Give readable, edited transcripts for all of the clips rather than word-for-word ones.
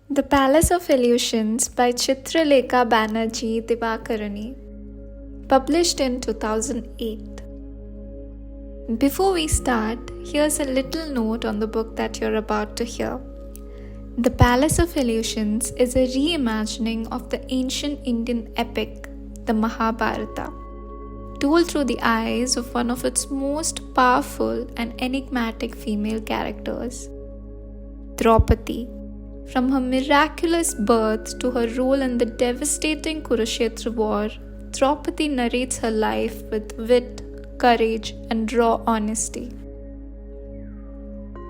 The Palace of Illusions by Chitra Banerjee Divakaruni, published in 2008. Before we start, here's a little note on the book that you're about to hear. The Palace of Illusions is a reimagining of the ancient Indian epic, the Mahabharata, told through the eyes of one of its most powerful and enigmatic female characters, Draupadi. From her miraculous birth to her role in the devastating Kurukshetra war, Draupadi narrates her life with wit, courage, and raw honesty.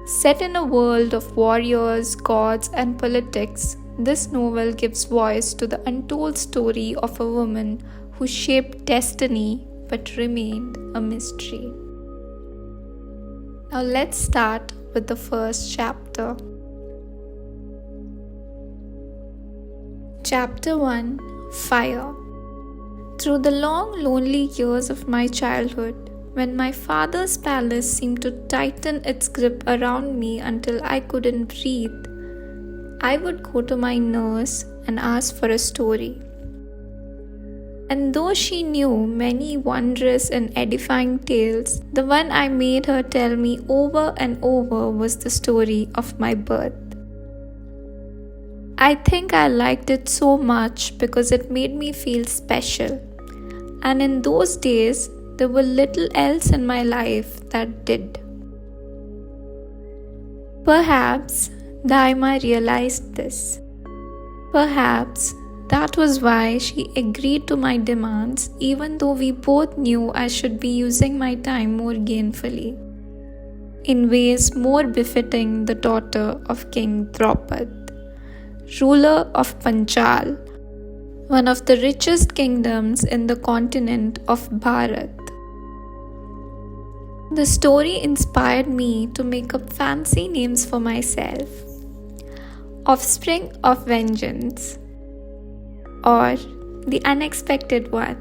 Set in a world of warriors, gods, and politics, this novel gives voice to the untold story of a woman who shaped destiny but remained a mystery. Now let's start with the first chapter. Chapter 1 Fire. Through the long, lonely years of my childhood, when my father's palace seemed to tighten its grip around me until I couldn't breathe, I would go to my nurse and ask for a story. And though she knew many wondrous and edifying tales, the one I made her tell me over and over was the story of my birth. I think I liked it so much because it made me feel special. And in those days, there was little else in my life that did. Perhaps Daima realized this. Perhaps that was why she agreed to my demands, even though we both knew I should be using my time more gainfully, in ways more befitting the daughter of King Draupadi, ruler of Panchal, one of the richest kingdoms in the continent of Bharat. The story inspired me to make up fancy names for myself: Offspring of Vengeance, or The Unexpected One.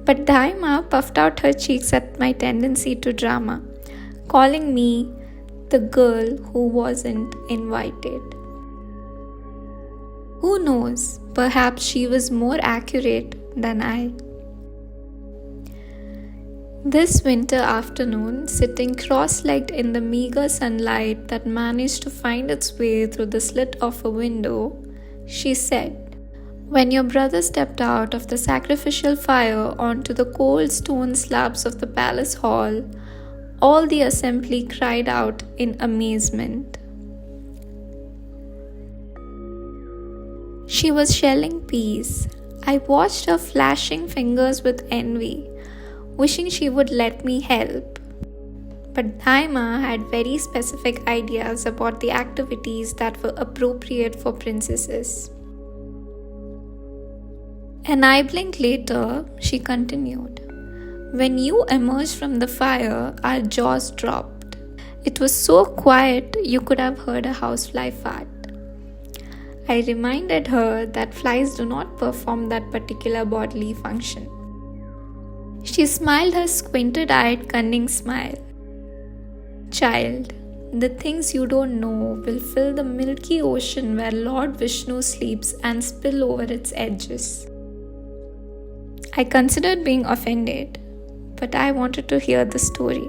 But Daima puffed out her cheeks at my tendency to drama, calling me the girl who wasn't invited. Who knows, perhaps she was more accurate than I. This winter afternoon, sitting cross-legged in the meager sunlight that managed to find its way through the slit of a window, she said, "When your brother stepped out of the sacrificial fire onto the cold stone slabs of the palace hall, all the assembly cried out in amazement." She was shelling peas. I watched her flashing fingers with envy, wishing she would let me help. But Daima had very specific ideas about the activities that were appropriate for princesses. An eye blink later, she continued, "When you emerged from the fire, our jaws dropped. It was so quiet you could have heard a housefly fart." I reminded her that flies do not perform that particular bodily function. She smiled her squinted-eyed, cunning smile. "Child, the things you don't know will fill the milky ocean where Lord Vishnu sleeps and spill over its edges." I considered being offended, but I wanted to hear the story.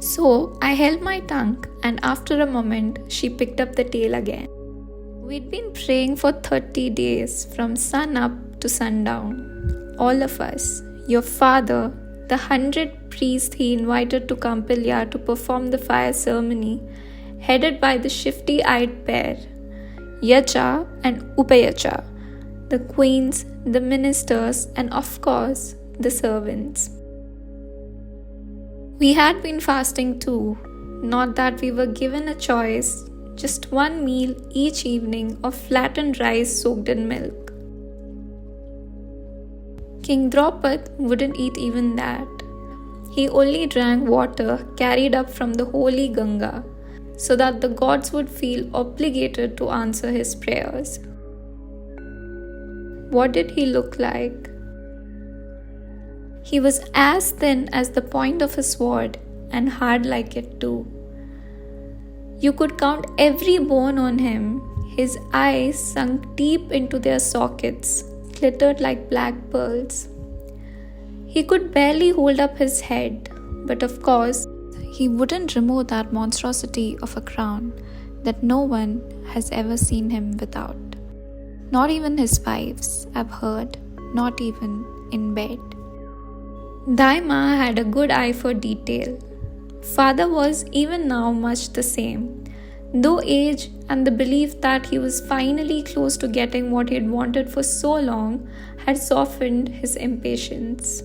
So I held my tongue, and after a moment, she picked up the tale again. We'd been praying for 30 days, from sun up to sundown. All of us, your father, the 100 priests he invited to Kampilya to perform the fire ceremony, headed by the shifty-eyed pair, Yacha and Upayacha, the queens, the ministers, and of course, the servants. We had been fasting too, not that we were given a choice, just one meal each evening of flattened rice soaked in milk. King Draupadi wouldn't eat even that. He only drank water carried up from the holy Ganga, so that the gods would feel obligated to answer his prayers. What did he look like? He was as thin as the point of a sword and hard like it too. You could count every bone on him. His eyes sunk deep into their sockets, glittered like black pearls. He could barely hold up his head, but of course, he wouldn't remove that monstrosity of a crown that no one has ever seen him without. Not even his wives, I've heard, not even in bed. Daima had a good eye for detail. Father was even now much the same, though age and the belief that he was finally close to getting what he had wanted for so long had softened his impatience.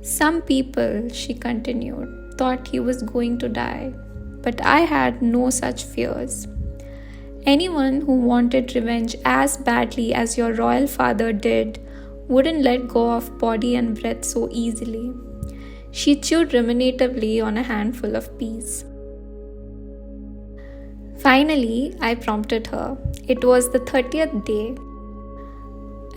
Some people, she continued, thought he was going to die, but I had no such fears. Anyone who wanted revenge as badly as your royal father did wouldn't let go of body and breath so easily. She chewed ruminatively on a handful of peas. Finally, I prompted her. It was the 30th day,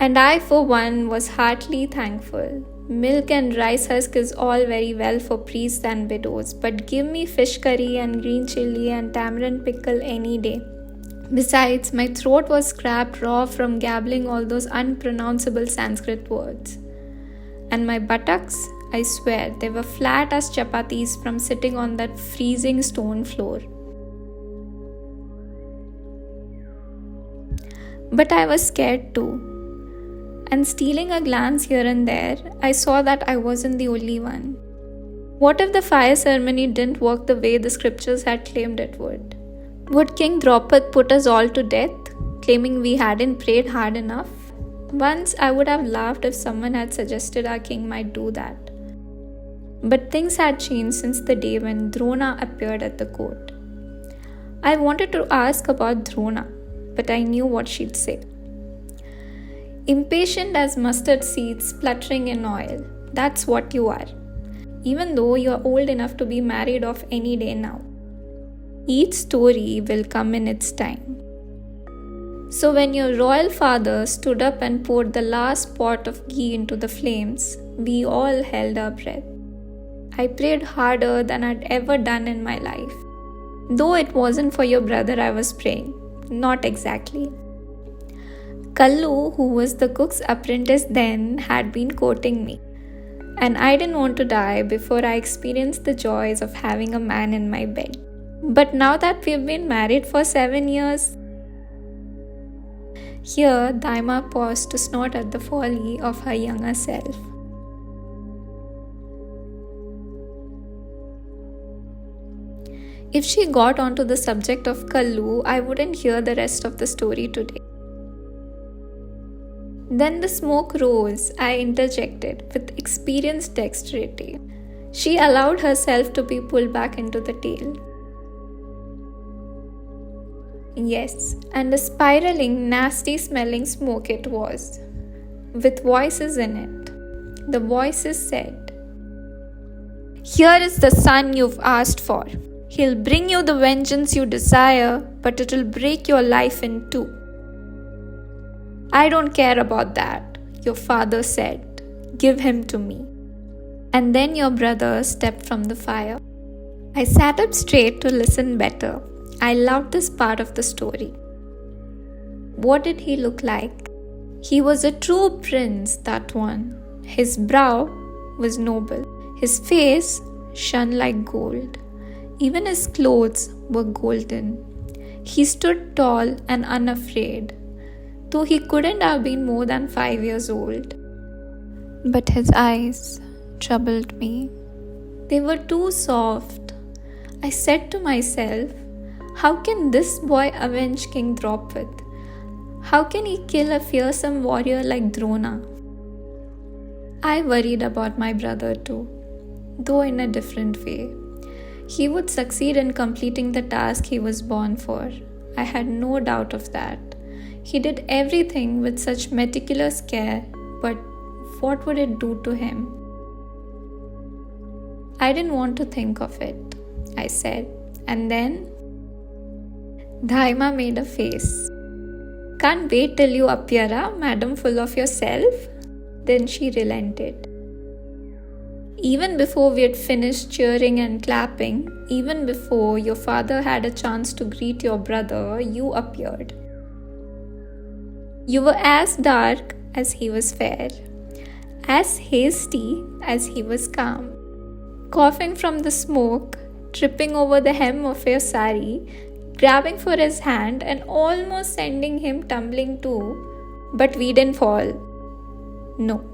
and I for one was heartily thankful. Milk and rice husk is all very well for priests and widows, but give me fish curry and green chili and tamarind pickle any day. Besides, my throat was scrapped raw from gabbling all those unpronounceable Sanskrit words. And my buttocks, I swear, they were flat as chapatis from sitting on that freezing stone floor. But I was scared too. And stealing a glance here and there, I saw that I wasn't the only one. What if the fire ceremony didn't work the way the scriptures had claimed it would? Would King Draupadi put us all to death, claiming we hadn't prayed hard enough? Once I would have laughed if someone had suggested our king might do that. But things had changed since the day when Drona appeared at the court. I wanted to ask about Drona, but I knew what she'd say. Impatient as mustard seeds spluttering in oil, that's what you are, even though you are old enough to be married off any day now. Each story will come in its time. So when your royal father stood up and poured the last pot of ghee into the flames, we all held our breath. I prayed harder than I'd ever done in my life. Though it wasn't for your brother I was praying. Not exactly. Kallu, who was the cook's apprentice then, had been courting me. And I didn't want to die before I experienced the joys of having a man in my bed. But now that we've been married for 7 years... Here, Daima paused to snort at the folly of her younger self. If she got onto the subject of Kallu, I wouldn't hear the rest of the story today. Then the smoke rose, I interjected with experienced dexterity. She allowed herself to be pulled back into the tale. Yes, and a spiraling, nasty-smelling smoke it was, with voices in it. The voices said, "Here is the son you've asked for. He'll bring you the vengeance you desire, but it'll break your life in two." "I don't care about that," your father said. "Give him to me." And then your brother stepped from the fire. I sat up straight to listen better. I loved this part of the story. What did he look like? He was a true prince, that one. His brow was noble. His face shone like gold. Even his clothes were golden. He stood tall and unafraid, though he couldn't have been more than 5 years old. But his eyes troubled me. They were too soft. I said to myself, how can this boy avenge King Draupadi? How can he kill a fearsome warrior like Drona? I worried about my brother too, though in a different way. He would succeed in completing the task he was born for. I had no doubt of that. He did everything with such meticulous care, but what would it do to him? I didn't want to think of it, I said, and then Daima made a face. "Can't wait till you appear, madam, full of yourself?" Then she relented. Even before we had finished cheering and clapping, even before your father had a chance to greet your brother, you appeared. You were as dark as he was fair, as hasty as he was calm. Coughing from the smoke, tripping over the hem of your sari, grabbing for his hand and almost sending him tumbling too, but we didn't fall. No.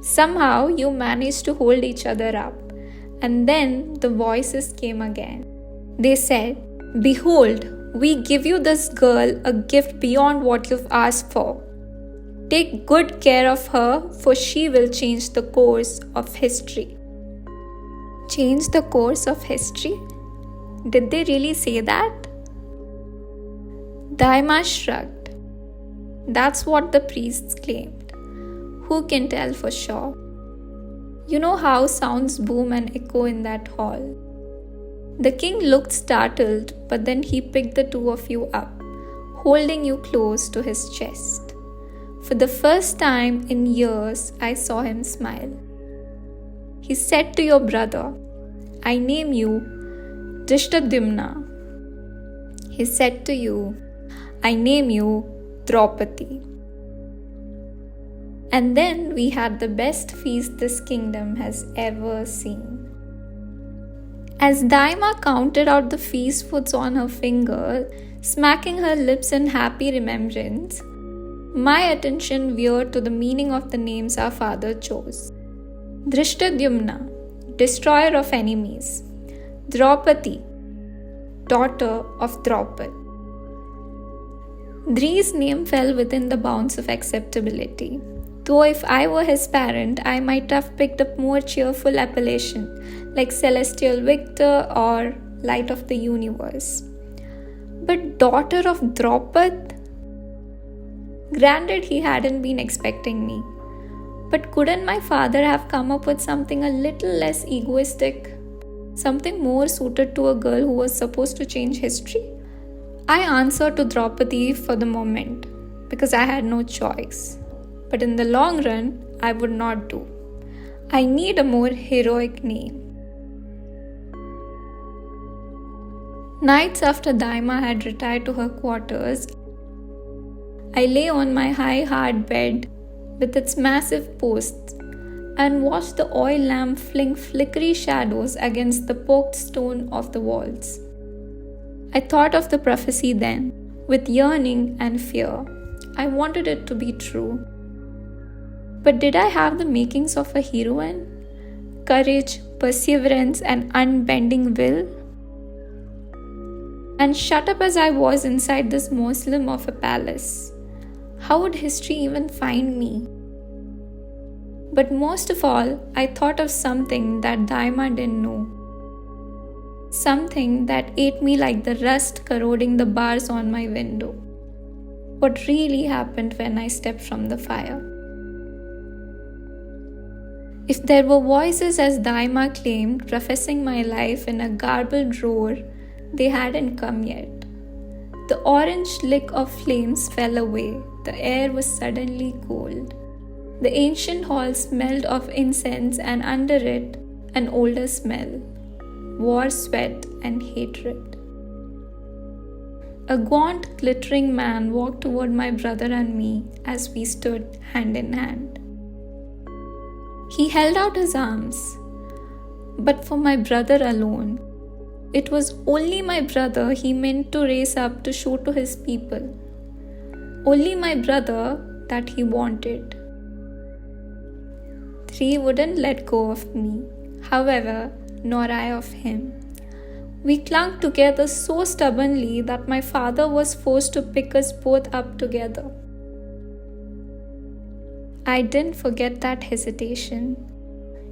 Somehow you managed to hold each other up, and then the voices came again. They said, "Behold, we give you this girl a gift beyond what you've asked for. Take good care of her, for she will change the course of history." Change the course of history? Did they really say that? Daima shrugged. That's what the priests claimed. Who can tell for sure? You know how sounds boom and echo in that hall. The king looked startled, but then he picked the two of you up, holding you close to his chest. For the first time in years, I saw him smile. He said to your brother, "I name you Drishtadyumna." He said to you, "I name you Draupadi." And then we had the best feast this kingdom has ever seen. As Daima counted out the feast foods on her finger, smacking her lips in happy remembrance, my attention veered to the meaning of the names our father chose. Drishtadyumna, destroyer of enemies. Draupadi, daughter of Draupad. Dri's name fell within the bounds of acceptability. Though if I were his parent, I might have picked up more cheerful appellation like Celestial Victor or Light of the Universe. But daughter of Draupad? Granted, he hadn't been expecting me. But couldn't my father have come up with something a little less egoistic? Something more suited to a girl who was supposed to change history? I answered to Draupadi for the moment because I had no choice. But in the long run, I would not do. I need a more heroic name. Nights after Daima had retired to her quarters, I lay on my high hard bed with its massive posts and watched the oil lamp fling flickery shadows against the poked stone of the walls. I thought of the prophecy then, with yearning and fear. I wanted it to be true. But did I have the makings of a heroine? Courage, perseverance, and unbending will? And shut up as I was inside this mausoleum of a palace, how would history even find me? But most of all, I thought of something that Daima didn't know. Something that ate me like the rust corroding the bars on my window. What really happened when I stepped from the fire? If there were voices, as Daima claimed, professing my life in a garbled roar, they hadn't come yet. The orange lick of flames fell away. The air was suddenly cold. The ancient hall smelled of incense, and under it, an older smell. War, sweat, and hatred. A gaunt, glittering man walked toward my brother and me as we stood hand in hand. He held out his arms, but for my brother alone. It was only my brother he meant to raise up to show to his people. Only my brother that he wanted. Dri wouldn't let go of me, however, nor I of him. We clung together so stubbornly that my father was forced to pick us both up together. I didn't forget that hesitation.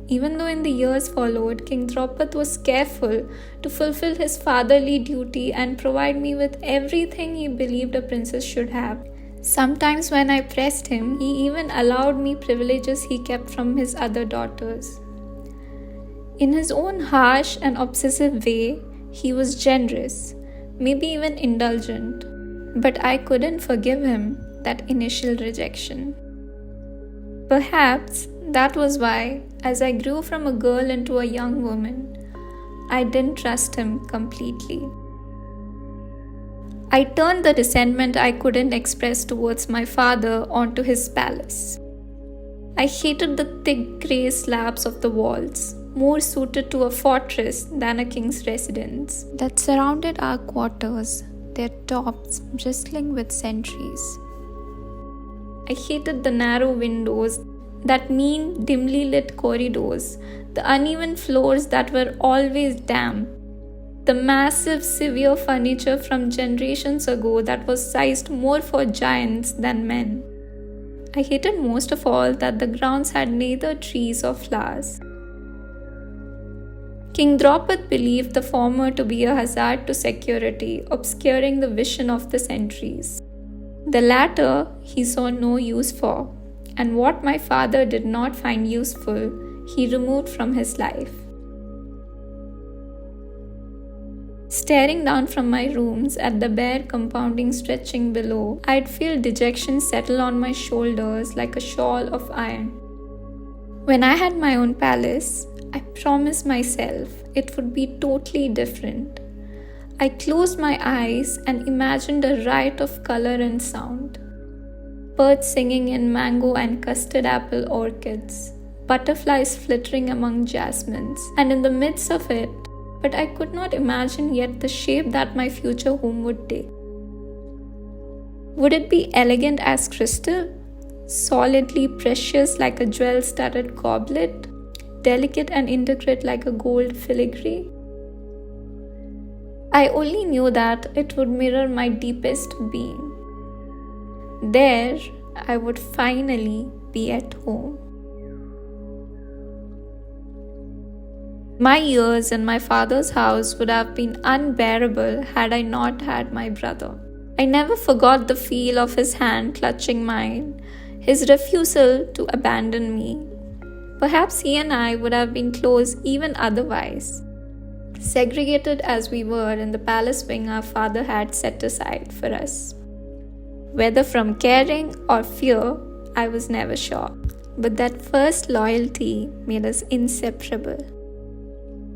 Even though in the years followed, King Draupad was careful to fulfill his fatherly duty and provide me with everything he believed a princess should have. Sometimes when I pressed him, he even allowed me privileges he kept from his other daughters. In his own harsh and obsessive way, he was generous, maybe even indulgent, but I couldn't forgive him that initial rejection. Perhaps That was why, as I grew from a girl into a young woman, I didn't trust him completely. I turned the resentment I couldn't express towards my father onto his palace. I hated the thick grey slabs of the walls, more suited to a fortress than a king's residence, that surrounded our quarters, their tops bristling with sentries. I hated the narrow windows, that mean dimly lit corridors, the uneven floors that were always damp, the massive severe furniture from generations ago that was sized more for giants than men. I hated most of all that the grounds had neither trees or flowers. King Draupadi believed the former to be a hazard to security, obscuring the vision of the sentries. The latter he saw no use for, and what my father did not find useful, he removed from his life. Staring down from my rooms at the bare compounding stretching below, I'd feel dejection settle on my shoulders like a shawl of iron. When I had my own palace, I promised myself it would be totally different. I closed my eyes and imagined a riot of color and sound. Birds singing in mango and custard apple orchids, butterflies flittering among jasmines, and in the midst of it, but I could not imagine yet the shape that my future home would take. Would it be elegant as crystal, solidly precious like a jewel-studded goblet, delicate and intricate like a gold filigree? I only knew that it would mirror my deepest being. There, I would finally be at home. My years in my father's house would have been unbearable had I not had my brother. I never forgot the feel of his hand clutching mine, his refusal to abandon me. Perhaps he and I would have been close even otherwise, segregated as we were in the palace wing our father had set aside for us. Whether from caring or fear, I was never sure. But that first loyalty made us inseparable.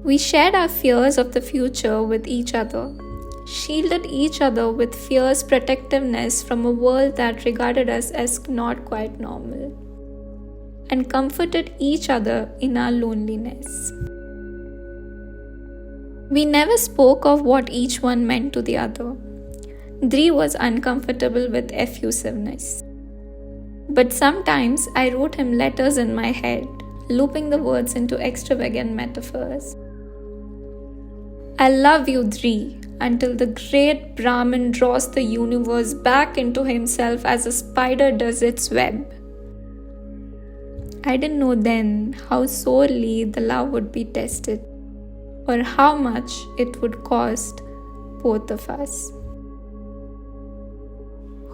We shared our fears of the future with each other, shielded each other with fierce protectiveness from a world that regarded us as not quite normal, and comforted each other in our loneliness. We never spoke of what each one meant to the other. Dri was uncomfortable with effusiveness. But sometimes I wrote him letters in my head, looping the words into extravagant metaphors. I love you, Dri, until the great Brahmin draws the universe back into himself as a spider does its web. I didn't know then how sorely the love would be tested, or how much it would cost both of us.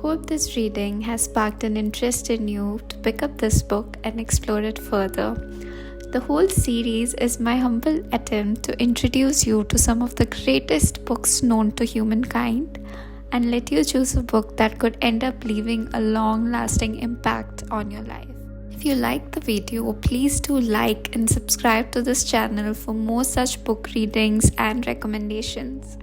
Hope this reading has sparked an interest in you to pick up this book and explore it further. The whole series is my humble attempt to introduce you to some of the greatest books known to humankind and let you choose a book that could end up leaving a long-lasting impact on your life. If you like the video, please do like and subscribe to this channel for more such book readings and recommendations.